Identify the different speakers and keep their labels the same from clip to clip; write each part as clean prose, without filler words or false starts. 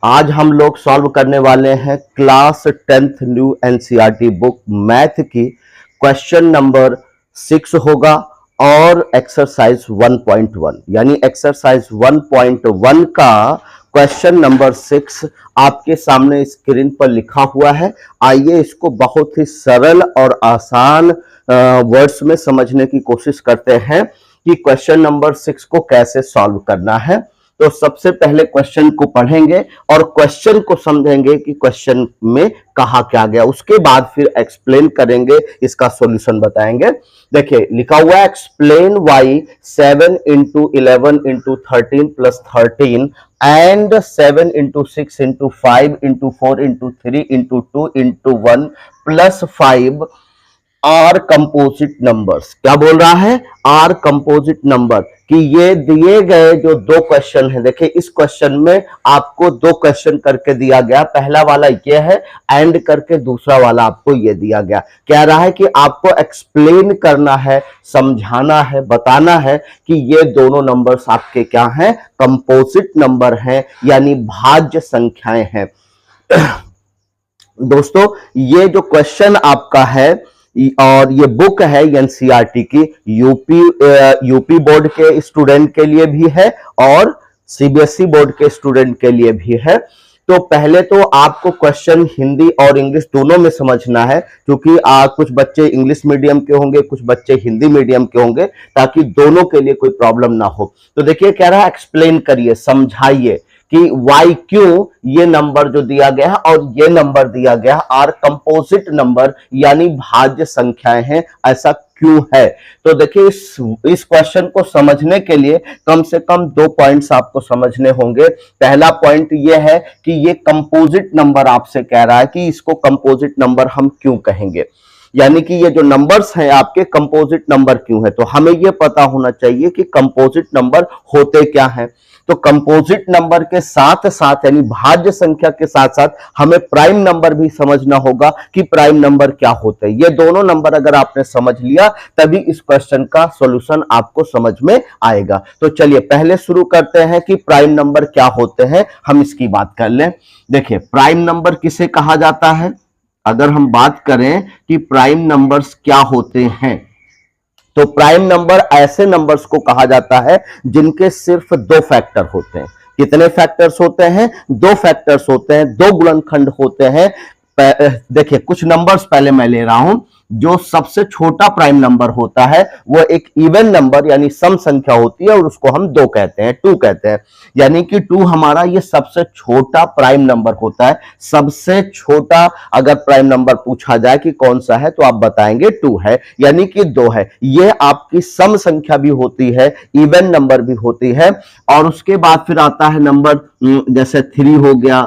Speaker 1: आज हम लोग सॉल्व करने वाले हैं class 10th new NCERT book math की क्वेश्चन नंबर 6 होगा और एक्सरसाइज 1.1 यानी एक्सरसाइज 1.1 का क्वेश्चन नंबर 6 आपके सामने स्क्रीन पर लिखा हुआ है। आइए इसको बहुत ही सरल और आसान वर्ड्स में समझने की कोशिश करते हैं कि क्वेश्चन नंबर 6 को कैसे सॉल्व करना है। तो सबसे पहले क्वेश्चन को पढ़ेंगे और क्वेश्चन को समझेंगे कि क्वेश्चन में कहा क्या गया, उसके बाद फिर एक्सप्लेन करेंगे, इसका सॉल्यूशन बताएंगे। देखिए लिखा हुआ है explain why 7 into 11 into 13 plus 13 and 7 into 6 into 5 into 4 into 3 into 2 into 1 plus 5 are composite numbers. क्या बोल रहा है? आर कंपोजिट नंबर कि ये दिए गए जो दो क्वेश्चन है, देखिए इस क्वेश्चन में आपको दो क्वेश्चन करके दिया गया। पहला वाला ये है एंड करके, दूसरा वाला आपको ये दिया गया। कह रहा है कि आपको एक्सप्लेन करना है, समझाना है, बताना है कि ये दोनों नंबर्स आपके क्या हैं? कंपोजिट नंबर हैं, यानी भाज्य संख्याएं हैं। दोस्तों ये जो क्वेश्चन आपका है और ये बुक है एनसीईआरटी की, यूपी बोर्ड के स्टूडेंट के लिए भी है और सीबीएसई बोर्ड के स्टूडेंट के लिए भी है। तो पहले तो आपको क्वेश्चन हिंदी और इंग्लिश दोनों में समझना है, क्योंकि कुछ बच्चे इंग्लिश मीडियम के होंगे, कुछ बच्चे हिंदी मीडियम के होंगे, ताकि दोनों के लिए कोई प्रॉब्लम ना हो। तो देखिए कह रहा है एक्सप्लेन करिए, समझाइए कि वाई क्यों ये नंबर जो दिया गया है और ये नंबर दिया गया है आर कंपोजिट नंबर यानी भाज्य संख्याएं हैं, ऐसा क्यों है। तो देखिए इस क्वेश्चन को समझने के लिए कम से कम दो पॉइंट्स आपको समझने होंगे। पहला पॉइंट ये है कि ये कंपोजिट नंबर आपसे कह रहा है कि इसको कंपोजिट नंबर हम क्यों कहेंगे, यानी कि ये जो नंबर्स हैं आपके कंपोजिट नंबर क्यों है। तो हमें ये पता होना चाहिए कि कंपोजिट नंबर होते क्या हैं। तो कंपोजिट नंबर के साथ साथ यानी भाज्य संख्या के साथ साथ हमें प्राइम नंबर भी समझना होगा कि प्राइम नंबर क्या होते हैं। ये दोनों नंबर अगर आपने समझ लिया तभी इस क्वेश्चन का सॉल्यूशन आपको समझ में आएगा। तो चलिए पहले शुरू करते हैं कि प्राइम नंबर क्या होते हैं, हम इसकी बात कर लें। देखिए प्राइम नंबर किसे कहा जाता है, अगर हम बात करें कि प्राइम नंबर्स क्या होते हैं, तो प्राइम नंबर ऐसे नंबर्स को कहा जाता है जिनके सिर्फ दो फैक्टर होते हैं। कितने फैक्टर्स होते हैं? दो फैक्टर्स होते हैं, दो गुणनखंड होते हैं। देखिए कुछ नंबर्स पहले मैं ले रहा हूं। जो सबसे छोटा प्राइम नंबर होता है वो एक इवन नंबर यानी सम संख्या होती है और उसको हम दो कहते हैं, टू कहते हैं। यानी कि टू हमारा ये सबसे छोटा प्राइम नंबर होता है। सबसे छोटा अगर प्राइम नंबर पूछा जाए कि कौन सा है तो आप बताएंगे टू है, यानी कि दो है। ये आपकी सम संख्या भी होती है, इवन नंबर भी होती है। और उसके बाद फिर आता है नंबर जैसे 3 हो गया,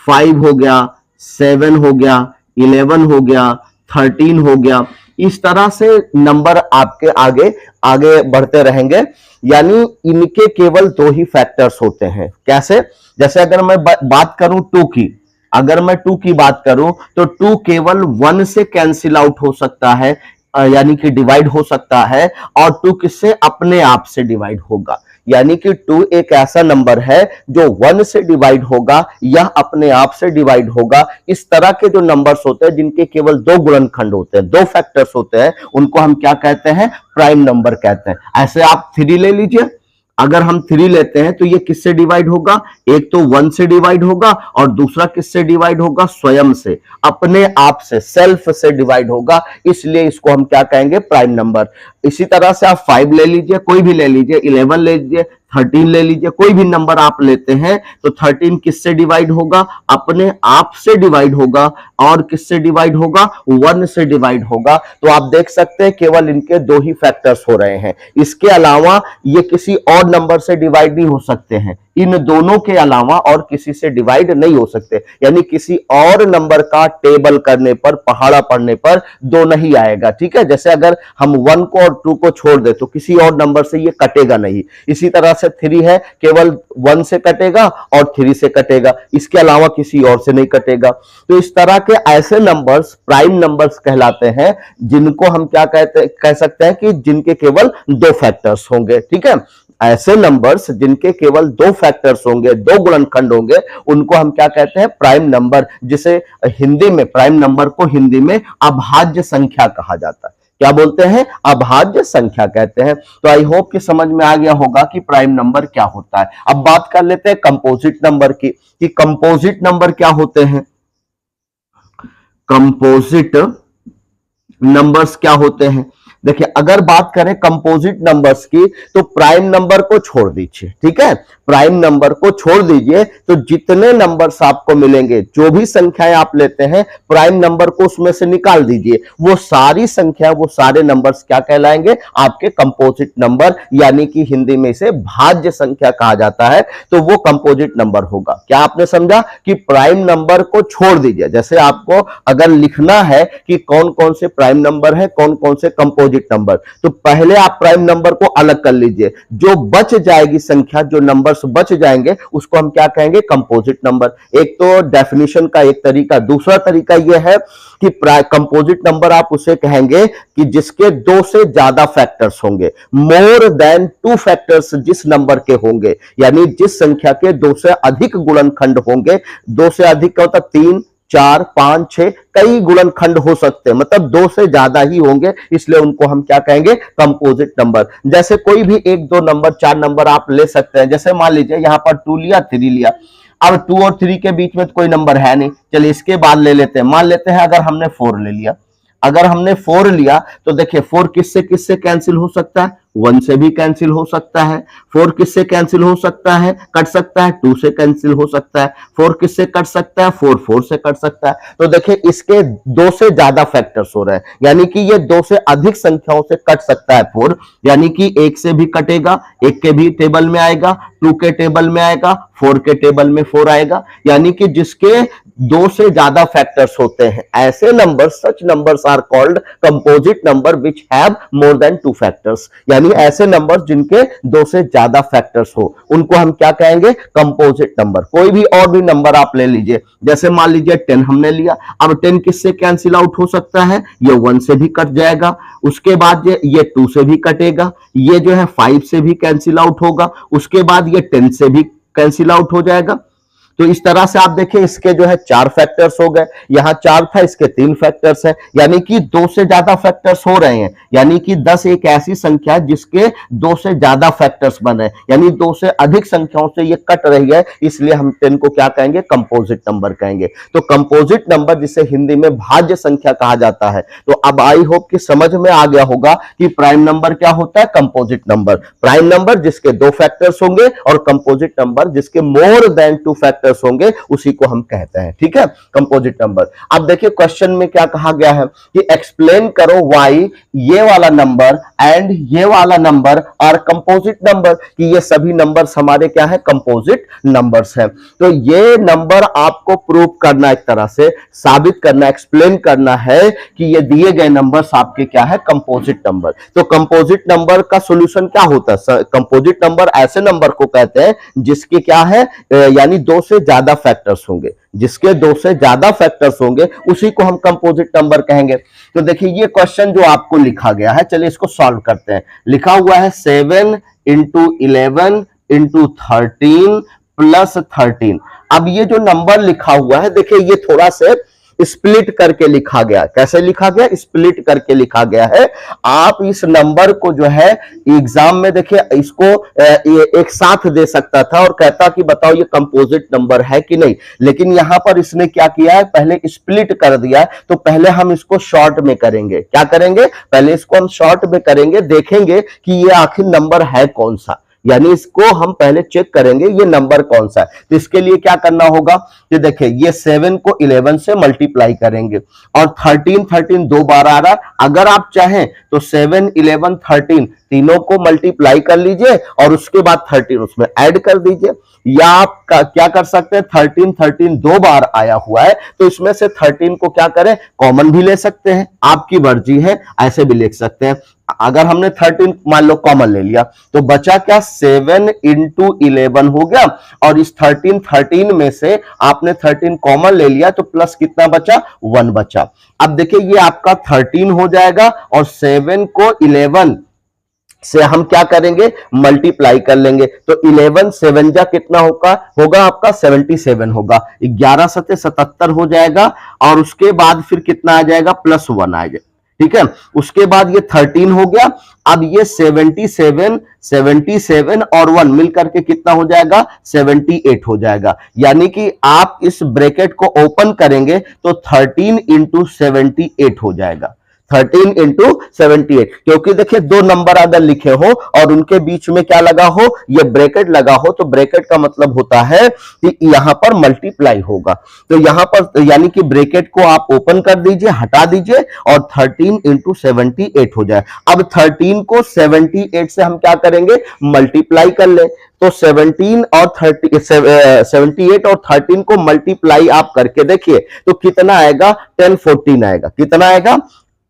Speaker 1: 5 हो गया, 7 हो गया, 11 हो गया, 13 हो गया। इस तरह से नंबर आपके आगे आगे बढ़ते रहेंगे, यानी इनके केवल दो ही फैक्टर्स होते हैं। कैसे? जैसे अगर मैं बात करूं टू की, अगर मैं टू की बात करूं तो टू केवल वन से कैंसिल आउट हो सकता है, यानी कि डिवाइड हो सकता है। और टू किससे? अपने आप से डिवाइड होगा। यानी कि टू एक ऐसा नंबर है जो वन से डिवाइड होगा या अपने आप से डिवाइड होगा। इस तरह के जो नंबर्स होते हैं जिनके केवल दो गुणनखंड होते हैं, दो फैक्टर्स होते हैं, उनको हम क्या कहते हैं? प्राइम नंबर कहते हैं। ऐसे आप 3 ले लीजिए। अगर हम 3 लेते हैं तो ये किससे डिवाइड होगा? एक तो 1 से डिवाइड होगा और दूसरा किससे डिवाइड होगा? स्वयं से, अपने आप से, सेल्फ से डिवाइड होगा। इसलिए इसको हम क्या कहेंगे? Prime number. इसी तरह से आप 5 ले लीजिए, कोई भी ले लीजिए, 11 ले लीजिए, 13 ले लीजिए, कोई भी नंबर आप लेते हैं तो 13 किससे डिवाइड होगा? अपने आप से डिवाइड होगा। और किससे डिवाइड होगा? 1 से डिवाइड होगा। तो आप देख सकते हैं केवल इनके दो ही फैक्टर्स हो रहे हैं। इसके अलावा ये किसी और नंबर से डिवाइड नहीं हो सकते हैं। इन दोनों के अलावा और किसी से डिवाइड नहीं हो सकते, यानी किसी और नंबर का टेबल करने पर, पहाड़ा पढ़ने पर दो नहीं आएगा। ठीक है, जैसे अगर हम 1 को और 2 को छोड़ दे तो किसी और नंबर से ये कटेगा नहीं। इसी तरह से 3 है, केवल 1 से कटेगा और 3 से कटेगा, इसके अलावा किसी और से नहीं कटेगा। तो इस तरह के ऐसे नंबर्स प्राइम नंबर्स कहलाते हैं, जिनको हम क्या कह सकते हैं कि जिनके केवल दो फैक्टर्स होंगे। ठीक है, ऐसे नंबर्स जिनके केवल दो फैक्टर्स होंगे, दो गुणनखंड होंगे, उनको हम क्या कहते हैं? Prime number. जिसे हिंदी में, प्राइम नंबर को हिंदी में अभाज्य संख्या कहा जाता है। क्या बोलते हैं? अभाज्य संख्या कहते हैं। तो आई होप कि समझ में आ गया होगा कि प्राइम नंबर क्या होता है। अब बात कर लेते हैं कंपोजिट नंबर की, कि कंपोजिट नंबर क्या होते हैं। कंपोजिट नंबर्स क्या होते हैं? देखिए, अगर बात करें कंपोजिट नंबर्स की, तो प्राइम नंबर को छोड़ दीजिए, ठीक है, प्राइम नंबर को छोड़ दीजिए, तो जितने नंबर्स आपको मिलेंगे, जो भी संख्याएं आप लेते हैं, प्राइम नंबर को उसमें से निकाल दीजिए, वो सारी संख्या, वो सारे नंबर्स क्या कहलाएंगे? आपके कंपोजिट नंबर, यानी कि हिंदी में इसे भाज्य संख्या कहा जाता है, तो वो कंपोजिट नंबर होगा। क्या आपने समझा? कि प्राइम नंबर को छोड़ दीजिए। जैसे आपको अगर लिखना है कि कौन कौन से प्राइम नंबर है, कौन कौन से कंपोजिट नंबर, तो पहले आप प्राइम नंबर को अलग कर लीजिए। जो बच जाएगी संख्या, जो नंबर्स बच जाएंगे, उसको हम क्या कहेंगे? Composite number. एक तो डेफिनेशन का एक तरीका। दूसरा तरीका यह है कि कंपोजिट नंबर आप उसे कहेंगे कि जिसके दो से ज्यादा फैक्टर्स होंगे, मोर देन टू फैक्टर्स जिस नंबर के होंगे, यानी जिस संख्या के दो से अधिक गुणनखंड होंगे। दो से अधिक का मतलब 3, 4, 5, 6, कई गुणनखंड हो सकते हैं, मतलब दो से ज्यादा ही होंगे, इसलिए उनको हम क्या कहेंगे? Composite number. जैसे कोई भी 1, 2 नंबर, 4 नंबर आप ले सकते हैं। जैसे मान लीजिए यहां पर 2 लिया, 3 लिया। अब 2 और 3 के बीच में तो कोई नंबर है नहीं, चलिए इसके बाद ले लेते हैं। मान लेते हैं अगर हमने 4 ले लिया, अगर हमने 4 लिया, तो देखिए 4 किससे किससे कैंसिल हो सकता है? 1 से भी कैंसिल हो सकता है। 4 किससे कैंसिल हो सकता है? कट सकता है। 2 से कैंसिल हो सकता है। 4 किससे कट सकता है? 4 से कट सकता है। तो देखिए इसके 2 से ज्यादा फैक्टर्स हो रहे हैं, यानी कि ये 2 से अधिक संख्याओं से कट सकता है 4, यानी कि 1 से भी कटेगा, 1 के भी टेबल में आएगा, 2 के टेबल में आएगा, 4 के टेबल में 4 आएगा, यानी कि जिसके 2 से ज्यादा फैक्टर्स होते हैं, ऐसे number, such numbers are called composite number which have more than 2 factors. यानी ऐसे नंबर जिनके 2 से ज्यादा फैक्टर्स हो, उनको हम क्या कहेंगे? Composite number. कोई भी और भी नंबर आप ले लीजिए, जैसे मान लीजिए 10 हमने लिया। अब 10 किससे कैंसिल आउट हो सकता है? ये 1 से भी कट जाएगा, उसके बाद ये 2 से भी कटेगा, ये जो है 5 से भी कैंसिल आउट होगा, उसके बाद ये 10 से भी कैंसिल आउट हो जाएगा। तो इस तरह से आप देखें, इसके जो है 4 फैक्टर्स हो गए, यहां 4 था, इसके 3 फैक्टर्स है, यानी कि 2 से ज्यादा फैक्टर्स हो रहे हैं। यानी कि 10 एक ऐसी संख्या है जिसके 2 से ज्यादा फैक्टर्स बन रहे हैं, यानी 2 से अधिक संख्याओं से ये कट रही है, इसलिए हम 10 को क्या कहेंगे? कंपोजिट नंबर कहेंगे। तो कंपोजिट नंबर, जिसे हिंदी में भाज्य संख्या कहा जाता है। तो अब आई होप कि समझ में आ गया होगा कि प्राइम नंबर क्या होता है? Composite number. प्राइम नंबर जिसके 2 फैक्टर्स होंगे, और कंपोजिट नंबर जिसके मोर देन 2 फैक्टर्स होंगे, उसी को हम कहते हैं, ठीक है, कंपोजिट नंबर। अब देखिए क्वेश्चन में क्या कहा गया है कि एक्सप्लेन करो व्हाई ये वाला नंबर एंड ये वाला नंबर आर कंपोजिट नंबर, कि ये सभी नंबर्स हमारे क्या है? कंपोजिट नंबर्स हैं। तो ये नंबर आपको प्रूव करना, एक तरह से साबित करना, एक्सप्लेन करना है कि ये दिए गए नंबर्स आपके क्या है? Composite number. तो कंपोजिट नंबर का सॉल्यूशन क्या होता है? कंपोजिट नंबर ऐसे नंबर को कहते हैं जिसके क्या है, यानी 2 से ज्यादा फैक्टर्स होंगे, जिसके 2 से ज्यादा फैक्टर्स होंगे, उसी को हम कंपोजिट नंबर कहेंगे। तो देखिए ये क्वेश्चन जो आपको लिखा गया है, चलिए इसको सॉल्व करते हैं। लिखा हुआ है 7 × 11 × 13 + 13। अब ये जो नंबर लिखा हुआ है, देखिए ये थोड़ा से स्प्लिट करके लिखा गया। कैसे लिखा गया? स्प्लिट करके लिखा गया है। आप इस नंबर को जो है एग्जाम में देखिए, इसको एक साथ दे सकता था और कहता कि बताओ ये कंपोजिट नंबर है कि नहीं, लेकिन यहां पर इसने क्या किया है? पहले स्प्लिट कर दिया। तो पहले हम इसको शॉर्ट में करेंगे। क्या करेंगे? पहले इसको हम शॉर्ट में करेंगे, देखेंगे कि ये आखिर नंबर है कौन सा, यानी इसको हम पहले चेक करेंगे ये नंबर कौन सा है। तो इसके लिए क्या करना होगा कि देखिए ये 7 को 11 से मल्टीप्लाई करेंगे, और 13 2 बार आ रहा। अगर आप चाहें तो 7, 11, 13 तीनों को मल्टीप्लाई कर लीजिए और उसके बाद 13 उसमें ऐड कर दीजिए, या आप क्या कर सकते हैं? 13 2 बार आया हुआ है, तो इसमें से 13 को क्या करें? कॉमन भी ले सकते हैं, आपकी मर्जी है, ऐसे भी लिख सकते हैं। अगर हमने 13 मान लो कॉमन ले लिया, तो बचा क्या? 7 × 11 हो गया, और इस 13 में से आपने 13 कॉमन ले लिया, तो प्लस कितना बचा? 1 बचा। अब देखिए ये आपका 13 हो जाएगा, और 7 को 11 से हम क्या करेंगे, मल्टीप्लाई कर लेंगे। तो 11 7 जा कितना होगा आपका 77 होगा, 11 सते 77 हो जाएगा, और उसके बाद फिर कितना आ जाएगा, +1 आ जाएगा। ठीक है, उसके बाद ये 13 हो गया। अब ये 77 और 1 मिलकर के कितना हो जाएगा, 78 हो जाएगा। यानी कि आप इस ब्रैकेट को ओपन करेंगे तो 13 इंटू 78 हो जाएगा, 13 इंटू 78। क्योंकि देखिए दो नंबर अगर लिखे हो और उनके बीच में क्या लगा हो, ये ब्रैकेट लगा हो, तो ब्रैकेट का मतलब होता है कि यहां पर मल्टीप्लाई होगा। तो यहां पर यानी कि ब्रैकेट को आप ओपन कर दीजिए, हटा दीजिए, और 13 इंटू 78 हो जाए। अब 13 को 78 से हम क्या करेंगे, मल्टीप्लाई कर ले। तो 78 और 13 को मल्टीप्लाई आप करके देखिए तो कितना आएगा, 1014 आएगा। कितना आएगा,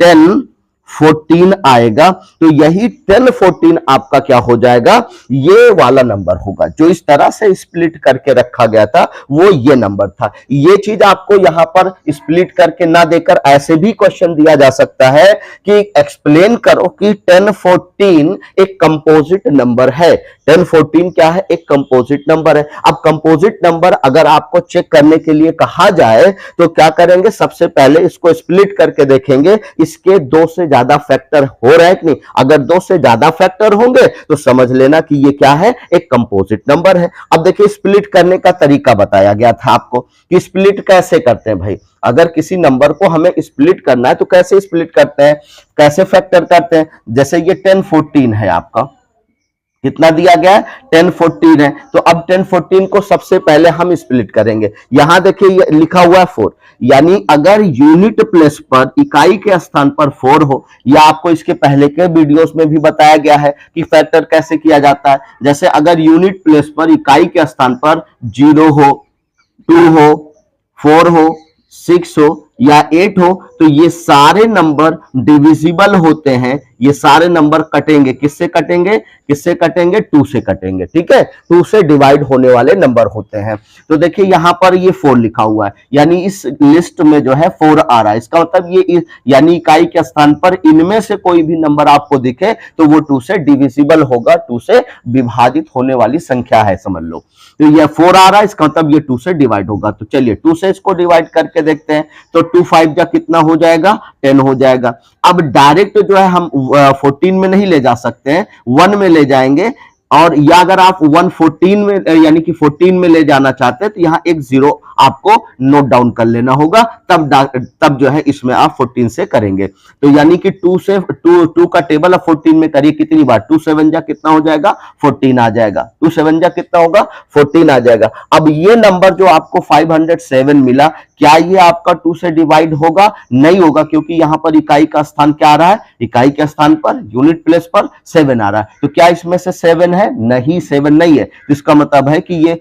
Speaker 1: 1014 आएगा। तो यही 1014 आपका क्या हो जाएगा, ये वाला नंबर होगा। जो इस तरह से स्प्लिट करके रखा गया था वो ये नंबर था। ये चीज आपको यहां पर स्प्लिट करके ना देकर ऐसे भी क्वेश्चन दिया जा सकता है कि एक्सप्लेन करो कि 1014 एक कंपोजिट नंबर है। 1014 क्या है, एक कंपोजिट नंबर है। अब कंपोजिट नंबर अगर आपको चेक करने के लिए कहा जाए तो क्या करेंगे, सबसे पहले इसको स्प्लिट करके देखेंगे इसके 2 से ज्यादा फैक्टर हो रहे हैं कि नहीं। अगर 2 से ज्यादा फैक्टर होंगे तो समझ लेना कि ये क्या है, एक कंपोजिट नंबर है। अब देखिए स्प्लिट करने का तरीका बताया गया था आपको कि स्प्लिट कैसे करते हैं भाई। अगर किसी नंबर को हमें स्प्लिट करना है तो कैसे स्प्लिट करते हैं, कैसे फैक्टर करते हैं। जैसे ये 1014 है आपका, कितना दिया गया है, 1014 है। तो अब 1014 को सबसे पहले हम स्प्लिट करेंगे। यहां देखिए ये लिखा हुआ है 4, यानी अगर यूनिट प्लेस पर, इकाई के स्थान पर 4 हो, या आपको इसके पहले के वीडियोस में भी बताया गया है कि फैक्टर कैसे किया जाता है। जैसे अगर यूनिट प्लेस पर, इकाई के स्थान पर 0 हो, 2 हो, 4 हो, 6 हो या 8 हो, तो ये सारे नंबर डिविजिबल होते हैं। ये सारे नंबर कटेंगे, किससे कटेंगे, किससे कटेंगे, 2 से कटेंगे। ठीक है, 2 से डिवाइड होने वाले नंबर होते हैं। तो देखिए यहां पर ये 4 लिखा हुआ है, यानी इस लिस्ट में जो है 4 आ रहा है। इसका मतलब ये यानी इकाई के स्थान पर इनमें से कोई भी नंबर आपको दिखे तो वो 2 से डिविजिबल होगा, 2 से विभाजित होने वाली संख्या है, समझ लो। तो ये 4 आ रहा है, इसका मतलब ये 2 से डिवाइड होगा। तो चलिए 2 से इसको डिवाइड करके देखते हैं। तो 2 5 जा कितना हो जाएगा, 10 हो जाएगा। अब डायरेक्ट जो है हम 14 में नहीं ले जा सकते हैं, 1 में ले जाएंगे। और या अगर आप 114 में यानी कि 14 में ले जाना चाहते हैं तो यहां एक 0 आपको नोट डाउन कर लेना होगा, तब जो है इसमें आप 14 से करेंगे। तो यानी कि 2 का टेबल अब 14 में करिए, कितनी बार, 2 7 जा कितना हो जाएगा, 14 आ जाएगा। 2 7 जा कितना होगा, 14 आ जाएगा। अब ये नंबर जो आपको 507 मिला, क्या ये आपका 2 से डिवाइड होगा, नहीं होगा, क्योंकि यहां पर इकाई का स्थान क्या आ रहा है, इकाई के स्थान पर यूनिट प्लेस पर 7 आ रहा है। तो क्या इसमें से 7 है, नहीं 7 नहीं है। तो इसका मतलब है कि ये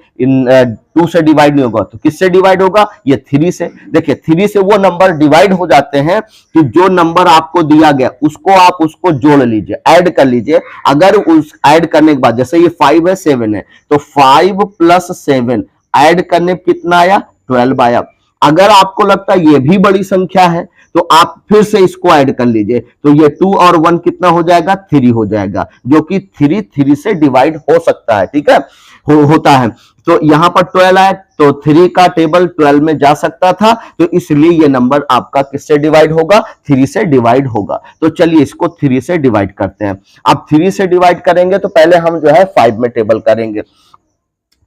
Speaker 1: 2 से डिवाइड नहीं होगा। तो किससे डिवाइड होगा, ये 3 से। देखिए 3 से वो नंबर डिवाइड हो जाते हैं कि जो नंबर आपको दिया गया उसको जोड़ लीजिए, ऐड कर लीजिए। अगर उस ऐड करने के बाद, जैसे ये 5 है 7 है, तो 5 + 7 ऐड करने कितना आया, 12 आया। अगर आपको लगता है ये भी बड़ी संख्या है तो आप फिर से इसको ऐड कर लीजिए। तो ये 2 और 1 कितना हो जाएगा, 3 हो जाएगा, जो कि 3 से डिवाइड हो सकता है। ठीक है, होता है। तो यहां पर 12 आया, तो 3 का टेबल 12 में जा सकता था, तो इसलिए ये नंबर आपका किससे डिवाइड होगा, 3 से डिवाइड होगा। तो चलिए इसको 3 से डिवाइड करते हैं। अब 3 से डिवाइड करेंगे तो पहले हम जो है 5 में टेबल करेंगे।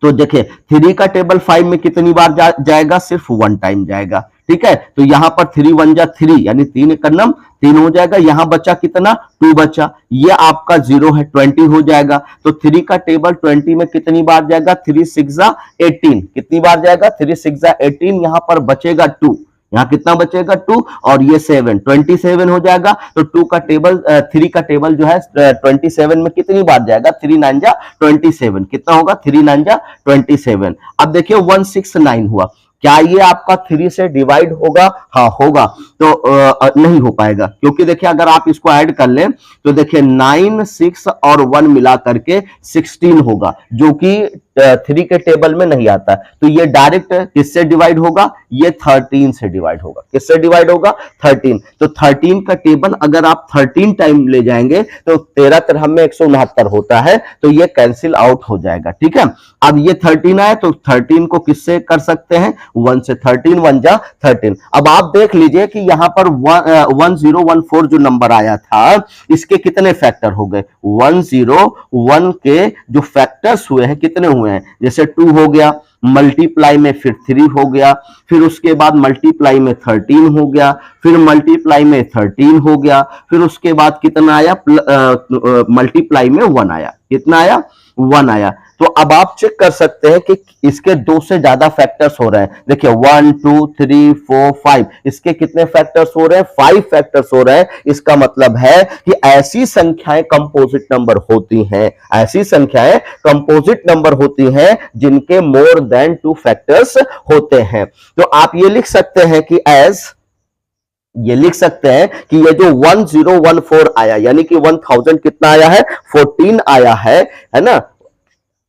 Speaker 1: तो देखिए 3 का टेबल 5 में कितनी बार जाएगा, सिर्फ 1 टाइम जाएगा। ठीक है, तो यहां पर 3 1 जा 3, यानी 3 एक नम 3 हो जाएगा। यहां बचा कितना, 2 बचा, ये आपका 0 है, 20 हो जाएगा। तो 3 का टेबल 20 में कितनी बार जाएगा, 3 6 जा 18, कितनी बार जाएगा, 3 6 जा 18। यहां पर बचेगा 2, यहां कितना बचेगा, 2, और ये 7 27 हो जाएगा। तो 3 का टेबल जो है 27 में कितनी बार जाएगा, 3 9 जा 27, कितना होगा, 3 9 जा 27। अब देखिए 169 हुआ, क्या ये आपका 3 से डिवाइड होगा? हाँ होगा। तो नहीं हो पाएगा, क्योंकि देखिए अगर आप इसको ऐड कर लें तो देखिए 9, 6 और 1 मिला करके 16 होगा, जो कि 3 के टेबल में नहीं आता। तो ये डायरेक्ट किससे डिवाइड होगा? ये 13 से डिवाइड होगा। किससे डिवाइड होगा? 13। तो 13 का टेबल अगर आप 13 टाइम ले जाएंगे तो 13 13 में 169 होता है, तो ये कैंसिल आउट हो जाएगा। ठीक है, अब ये 13 आया तो 13 को किससे कर सकते हैं? 1 से। 13 1 जा 13। अब आप देख लीजिए कि यहां पर 1014 जो नंबर आया था, इसके कितने फैक्टर हो गए? 101 के जो फैक्टर्स हुए हैं कितने हुए हैं? जैसे 2 हो गया, मल्टीप्लाई में फिर 3 हो गया, फिर उसके बाद मल्टीप्लाई में 13 हो गया, फिर मल्टीप्लाई में 13 हो गया, फिर उसके बाद कितना आया? मल्टीप्लाई में 1 आया। कितना आया? 1 आया। तो अब आप चेक कर सकते हैं कि इसके 2 से ज्यादा फैक्टर्स हो रहे हैं। देखिए 1 2 3 4 5, इसके कितने फैक्टर्स हो रहे हैं? 5 फैक्टर्स हो रहे हैं। इसका मतलब है कि ऐसी संख्याएं कंपोजिट नंबर होती हैं, ऐसी संख्याएं कंपोजिट नंबर होती हैं जिनके मोर देन 2 फैक्टर्स होते हैं। तो आप ये लिख सकते हैं कि ये लिख सकते हैं कि ये जो 1014 आया, यानी कि 1000 कितना आया है? 14 आया है ना?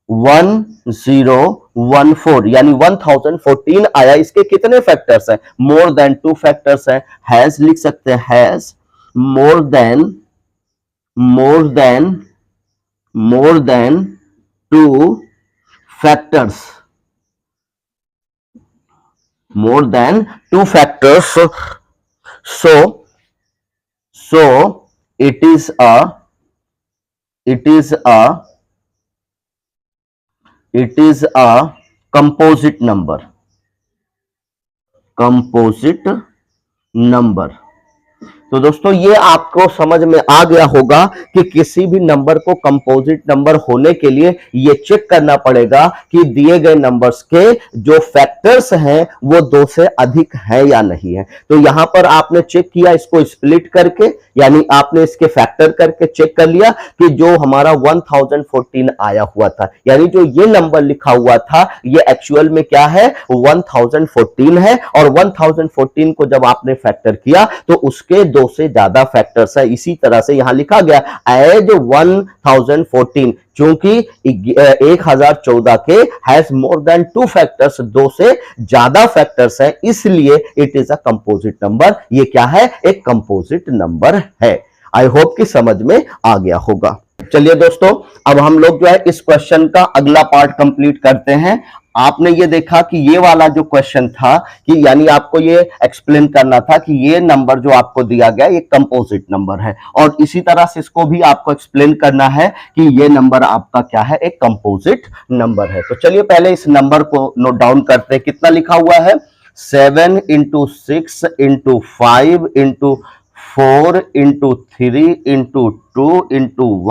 Speaker 1: 1014 यानी 1014 आया। इसके कितने फैक्टर्स हैं? मोर देन 2 फैक्टर्स हैं। हैज लिख सकते हैं, has more than 2 factors, more than 2 factors. so it is a composite number, तो दोस्तों ये आपको समझ में आ गया होगा कि किसी भी नंबर को कंपोजिट नंबर होने के लिए ये चेक करना पड़ेगा कि दिए गए नंबर्स के जो फैक्टर्स हैं वो 2 से अधिक है या नहीं है। तो यहां पर आपने चेक किया इसको स्प्लिट करके, यानी आपने इसके फैक्टर करके चेक कर लिया कि जो हमारा 1014 आया हुआ था, यानी जो ये नंबर लिखा हुआ था ये एक्चुअल में क्या है? 1014 है। और 1014 को जब आपने फैक्टर किया तो उसके 2 से ज्यादा फैक्टर्स है। इसी तरह से यहां लिखा गया एज 1014, क्योंकि 1014 के हैज मोर देन 2 फैक्टर्स, 2 से ज्यादा फैक्टर्स है, इसलिए it is a composite number. ये क्या है? एक कंपोजिट नंबर है। आई होप कि समझ में आ गया होगा। चलिए दोस्तों, अब हम लोग जो है इस क्वेश्चन का अगला पार्ट कंप्लीट करते हैं। आपने ये देखा कि ये वाला जो क्वेश्चन था कि यानी आपको ये एक्सप्लेन करना था कि ये नंबर जो आपको दिया गया ये कंपोजिट नंबर है, और इसी तरह से इसको भी आपको एक्सप्लेन करना है कि ये नंबर आपका क्या है? एक कंपोजिट नंबर है। तो चलिए पहले इस नंबर को नोट डाउन करते हैं। कितना लिखा हुआ है? 7 × 6 × 5 × 4 × 3 × 2 ×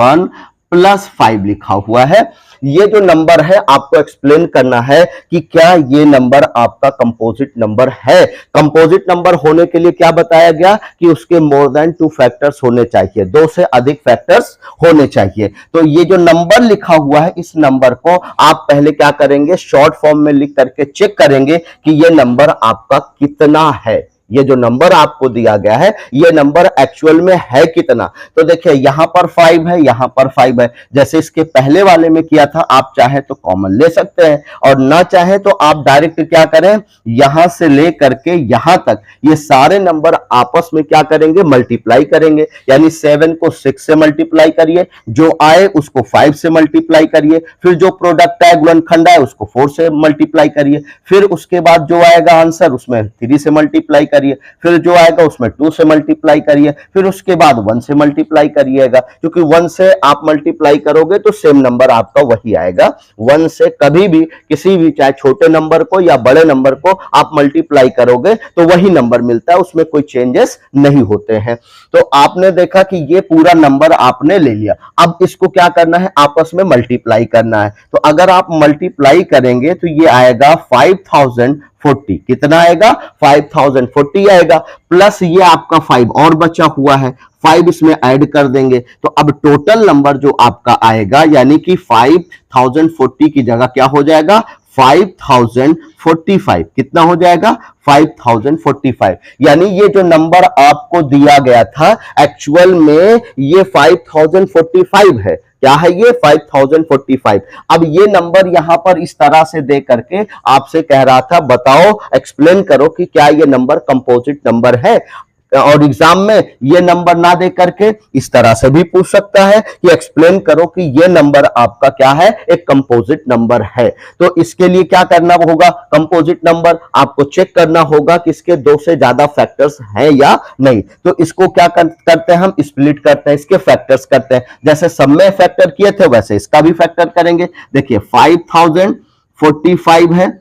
Speaker 1: 1 प्लस 5 लिखा हुआ है। ये जो नंबर है आपको एक्सप्लेन करना है कि क्या ये नंबर आपका कंपोजिट नंबर है। कंपोजिट नंबर होने के लिए क्या बताया गया कि उसके मोर देन 2 फैक्टर्स होने चाहिए, 2 से अधिक फैक्टर्स होने चाहिए। तो ये जो नंबर लिखा हुआ है इस नंबर को आप पहले क्या करेंगे? शॉर्ट फॉर्म में लिख करके चेक करेंगे कि ये नंबर आपका कितना है। ये जो नंबर आपको दिया गया है ये नंबर एक्चुअल में है कितना। तो देखिए यहां पर 5 है, यहां पर 5 है। जैसे इसके पहले वाले में किया था, आप चाहे तो कॉमन ले सकते हैं और ना चाहे तो आप डायरेक्ट क्या करें? यहां से ले करके यहां तक ये सारे नंबर आपस में क्या करेंगे? मल्टीप्लाई करेंगे। यानी 7 को 6 से मल्टीप्लाई करिए, जो आए उसको 5 से मल्टीप्लाई करिए, फिर जो प्रोडक्ट है गुणनखंड है उसको 4 से मल्टीप्लाई करिए, फिर उसके बाद जो आएगा आंसर उसमें 3 से मल्टीप्लाई करिए, फिर जो आएगा उसमें 2 से मल्टीप्लाई करिए, फिर उसके बाद 1 से मल्टीप्लाई करिएगा, क्योंकि 1 से आप मल्टीप्लाई करोगे तो सेम नंबर आपका वही आएगा। 1 से कभी भी किसी भी चाहे छोटे नंबर को या बड़े नंबर को आप मल्टीप्लाई करोगे तो वही नंबर मिलता है, उसमें कोई चेंजेस नहीं होते हैं। तो आपने देखा कि ये पूरा नंबर आपने ले लिया। अब इसको क्या करना है? आपस में मल्टीप्लाई करना है। तो अगर आप मल्टीप्लाई करेंगे तो ये आएगा 5040। कितना आएगा? 5040 आएगा, प्लस ये आपका 5 और बचा हुआ है, 5 इसमें ऐड कर देंगे। तो अब टोटल नंबर जो आपका आएगा यानी कि 5040 की जगह क्या हो जाएगा? 5045। कितना हो जाएगा? 5045। यानी ये जो नंबर आपको दिया गया था एक्चुअल में ये 5045 है। क्या है ये? 5045। अब ये नंबर यहां पर इस तरह से दे करके आपसे कह रहा था बताओ, एक्सप्लेन करो कि क्या ये नंबर कंपोजिट नंबर है। और एग्जाम में ये नंबर ना दे करके इस तरह से भी पूछ सकता है कि एक्सप्लेन करो कि ये नंबर आपका क्या है? एक कंपोजिट नंबर है। तो इसके लिए क्या करना होगा? कंपोजिट नंबर आपको चेक करना होगा कि इसके दो से ज्यादा फैक्टर्स हैं या नहीं। तो इसको क्या करते हैं हम? स्प्लिट करते हैं, इसके फैक्टर्स करते हैं। जैसे सब में फैक्टर किए थे वैसे इसका भी फैक्टर करेंगे। देखिए 5045 है,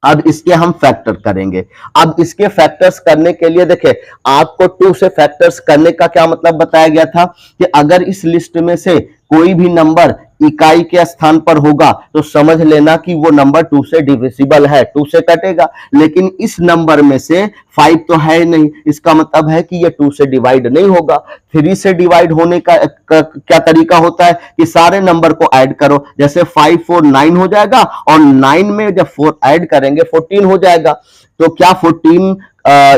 Speaker 1: अब इसके हम फैक्टर करेंगे। अब इसके फैक्टर्स करने के लिए देखिए आपको 2 से फैक्टर्स करने का क्या मतलब बताया गया था कि अगर इस लिस्ट में से कोई भी नंबर इकाई के स्थान पर होगा तो समझ लेना कि वो नंबर 2 से डिविजिबल है, 2 से कटेगा। लेकिन इस नंबर में से 5 तो है नहीं, इसका मतलब है कि ये 2 से डिवाइड नहीं होगा। 3 से डिवाइड होने का क्या तरीका होता है कि सारे नंबर को ऐड करो। जैसे 5 4 9 हो जाएगा और 9 में जब 4 ऐड करेंगे 14 हो जाएगा। तो क्या 14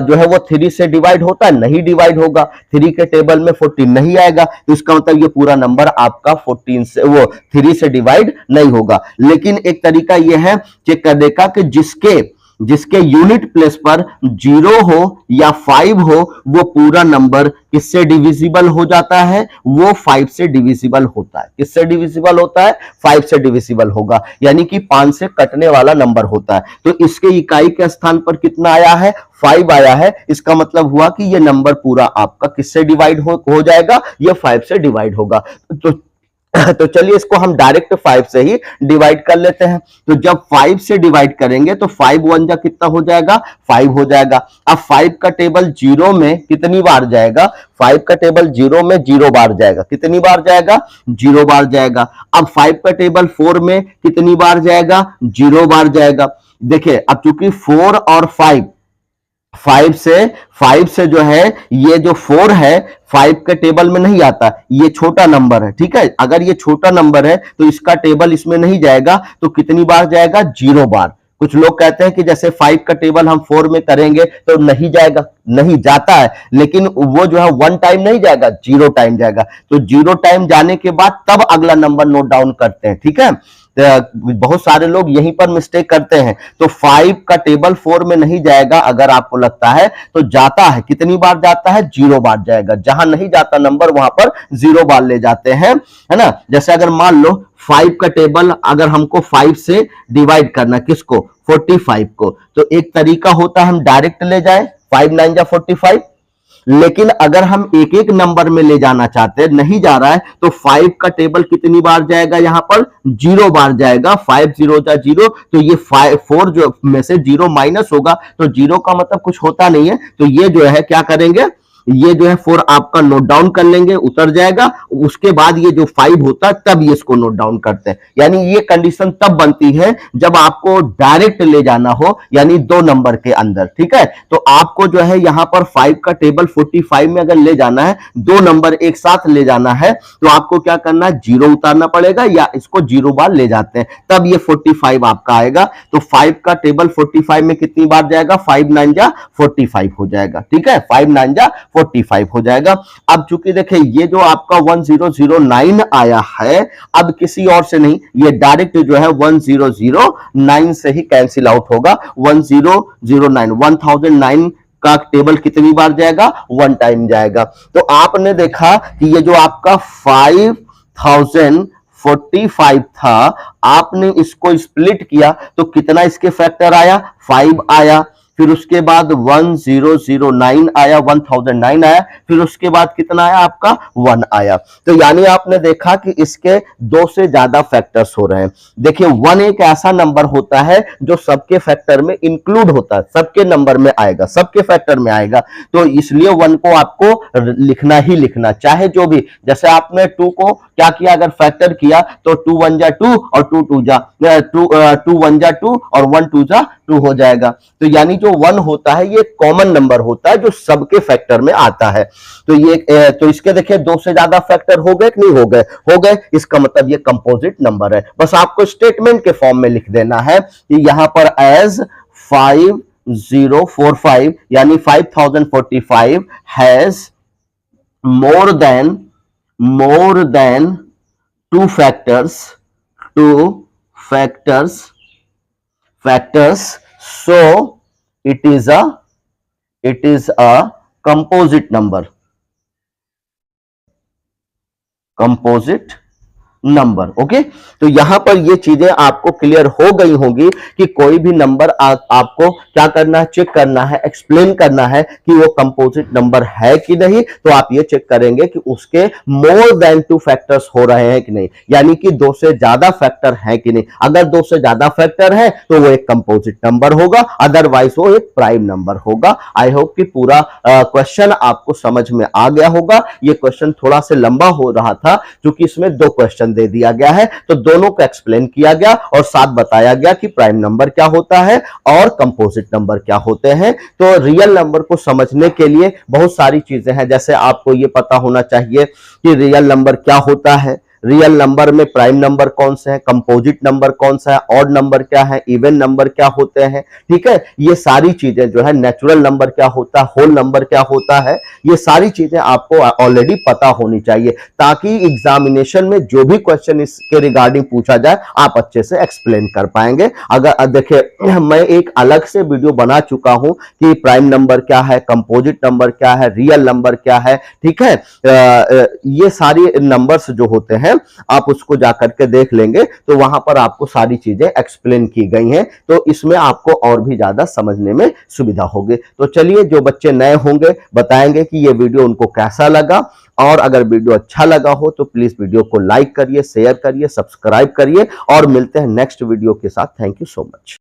Speaker 1: जो है वो 3 से डिवाइड होता है? नहीं डिवाइड होगा। 3 के टेबल में 14 नहीं आएगा, तो इसका मतलब ये पूरा नंबर आपका 14 से वो 3 से डिवाइड नहीं होगा। लेकिन एक तरीका ये है चेक करने का कि जिसके यूनिट प्लेस पर 0 हो या 5 हो वो पूरा नंबर किससे डिविजिबल हो जाता है? वो 5 से डिविजिबल होता है। किससे डिविजिबल होता है? 5 से डिविजिबल होगा, यानी कि 5 से कटने वाला नंबर होता है। तो इसके इकाई के स्थान पर कितना आया है? 5 आया है। इसका मतलब हुआ कि ये नंबर पूरा आपका किससे डिवाइड हो जाएगा? ये 5 से डिवाइड होगा। तो चलिए इसको हम डायरेक्ट 5 से ही डिवाइड कर लेते हैं। तो जब 5 से डिवाइड करेंगे तो 5 1 जा कितना हो जाएगा? 5 हो जाएगा। अब 5 का टेबल 0 में कितनी बार जाएगा? 5 का टेबल 0 में 0 बार जाएगा। कितनी बार जाएगा? 0 बार जाएगा। अब 5 का टेबल 4 में कितनी बार जाएगा? 0 बार जाएगा। देखिए अब चूंकि 4 और 5 से जो है ये जो 4 है 5 के टेबल में नहीं आता, ये छोटा नंबर है। ठीक है, अगर ये छोटा नंबर है तो इसका टेबल इसमें नहीं जाएगा। तो कितनी बार जाएगा? 0 बार। कुछ लोग कहते हैं कि जैसे 5 का टेबल हम 4 में करेंगे तो नहीं जाएगा, नहीं जाता है, लेकिन वो जो है 1 टाइम नहीं जाएगा, 0 टाइम जाएगा। तो 0 टाइम जाने के बाद तब अगला नंबर नोट डाउन करते हैं। ठीक है, बहुत सारे लोग यहीं पर मिस्टेक करते हैं। तो 5 का टेबल 4 में नहीं जाएगा, अगर आपको लगता है तो जाता है। कितनी बार जाता है? 0 बार जाएगा। जहां नहीं जाता नंबर वहां पर 0 बार ले जाते हैं, है ना। जैसे अगर मान लो 5 का टेबल अगर हमको 5 से डिवाइड करना, किसको? 45 को, तो एक तरीका होता है हम डायरेक्ट ले जाए, 5 9 जा 45। लेकिन अगर हम एक एक नंबर में ले जाना चाहते हैं, नहीं जा रहा है, तो 5 का टेबल कितनी बार जाएगा? यहां पर 0 बार जाएगा। 5 0 जा 0, तो ये 4 जो में से 0 माइनस होगा, तो 0 का मतलब कुछ होता नहीं है। तो ये जो है क्या करेंगे, ये जो है 4 आपका नोट डाउन कर लेंगे, उतर जाएगा। उसके बाद ये जो 5 होता है तब ये इसको नोट डाउन करते हैं। यानी ये कंडीशन तब बनती है जब आपको डायरेक्ट ले जाना हो, यानी 2 नंबर के अंदर। ठीक है, तो आपको जो है यहां पर 5 का टेबल 45 में अगर ले जाना है, 2 नंबर एक साथ ले जाना है, तो आपको क्या करना है? 0 उतारना पड़ेगा, या इसको 0 बार ले जाते हैं, तब ये 45 आपका आएगा। तो 5 का टेबल 45 में कितनी बार जाएगा? 5 9 जा 45 हो जाएगा। ठीक है, 5 9 जा 45 हो जाएगा। अब चूंकि देखिए ये जो आपका 1009 आया है, अब किसी और से नहीं, ये डायरेक्ट जो है 1009 से ही कैंसिल आउट होगा। 1009 1009 का टेबल कितनी बार जाएगा? 1 टाइम जाएगा। तो आपने देखा कि ये जो आपका 5045 था, आपने इसको स्प्लिट किया तो कितना इसके फैक्टर आया? 5 आया। फिर उसके बाद 1009 आया, 1009 आया। फिर उसके बाद कितना आया आपका? 1 आया। तो यानी आपने देखा कि इसके 2 से ज्यादा फैक्टर्स हो रहे हैं। देखिए 1 एक ऐसा नंबर होता है जो सबके फैक्टर में इंक्लूड होता है, सबके नंबर में आएगा, सबके फैक्टर में आएगा। तो इसलिए 1 को आपको लिखना ही लिखना, चाहे जो भी, जैसे आपने 2 को क्या किया, अगर फैक्टर किया तो 2 1 जा 2 और 2 2 जा 2 1 जा 2 और 1 2 जा 2 हो जाएगा। तो यानी जो 1 होता है ये कॉमन नंबर होता है जो सबके फैक्टर में आता है। तो ये तो इसके देखिए 2 से ज्यादा फैक्टर हो गए कि नहीं हो गए, हो गए, इसका मतलब ये कंपोजिट नंबर है। बस आपको स्टेटमेंट के फॉर्म में लिख देना है कि यहां पर एज 5045 यानी 5045 has more than two factors so it is a composite number, okay. तो यहां पर ये चीजें आपको क्लियर हो गई होंगी कि कोई भी नंबर आपको क्या करना है, चेक करना है, एक्सप्लेन करना है कि वो कंपोजिट नंबर है कि नहीं। तो आप ये चेक करेंगे कि उसके मोर देन 2 फैक्टर्स हो रहे हैं कि नहीं, यानी कि 2 से ज्यादा फैक्टर है कि नहीं। अगर 2 से ज्यादा फैक्टर है तो वो एक कंपोजिट नंबर होगा, अदरवाइज वो एक प्राइम नंबर होगा। आई होप कि पूरा क्वेश्चन आपको समझ में आ गया होगा। ये क्वेश्चन थोड़ा सा लंबा हो रहा था क्योंकि इसमें 2 क्वेश्चन दे दिया गया है, तो दोनों को एक्सप्लेन किया गया और साथ बताया गया कि प्राइम नंबर क्या होता है और कंपोजिट नंबर क्या होते हैं। तो रियल नंबर को समझने के लिए बहुत सारी चीजें हैं, जैसे आपको यह पता होना चाहिए कि रियल नंबर क्या होता है, रियल नंबर में प्राइम नंबर कौन से हैं, कंपोजिट नंबर कौन सा है, ऑड नंबर क्या है, इवन नंबर क्या होते हैं, ठीक है। ये सारी चीजें जो है, नेचुरल नंबर क्या होता है, होल नंबर क्या होता है, ये सारी चीजें आपको ऑलरेडी पता होनी चाहिए ताकि एग्जामिनेशन में जो भी क्वेश्चन इसके रिगार्डिंग पूछा जाए आप अच्छे से एक्सप्लेन कर पाएंगे। अगर देखिए मैं एक अलग से वीडियो बना चुका हूं कि प्राइम नंबर क्या है, कंपोजिट नंबर क्या है, रियल नंबर क्या है, ठीक है। ये सारी नंबर्स जो होते हैं आप उसको जाकर के देख लेंगे तो वहां पर आपको सारी चीजें एक्सप्लेन की गई हैं, तो इसमें आपको और भी ज्यादा समझने में सुविधा होगी। तो चलिए, जो बच्चे नए होंगे बताएंगे कि ये वीडियो उनको कैसा लगा, और अगर वीडियो अच्छा लगा हो तो प्लीज वीडियो को लाइक करिए, शेयर करिए, सब्सक्राइब करिए और मिलते हैं नेक्स्ट वीडियो के साथ। Thank you so much.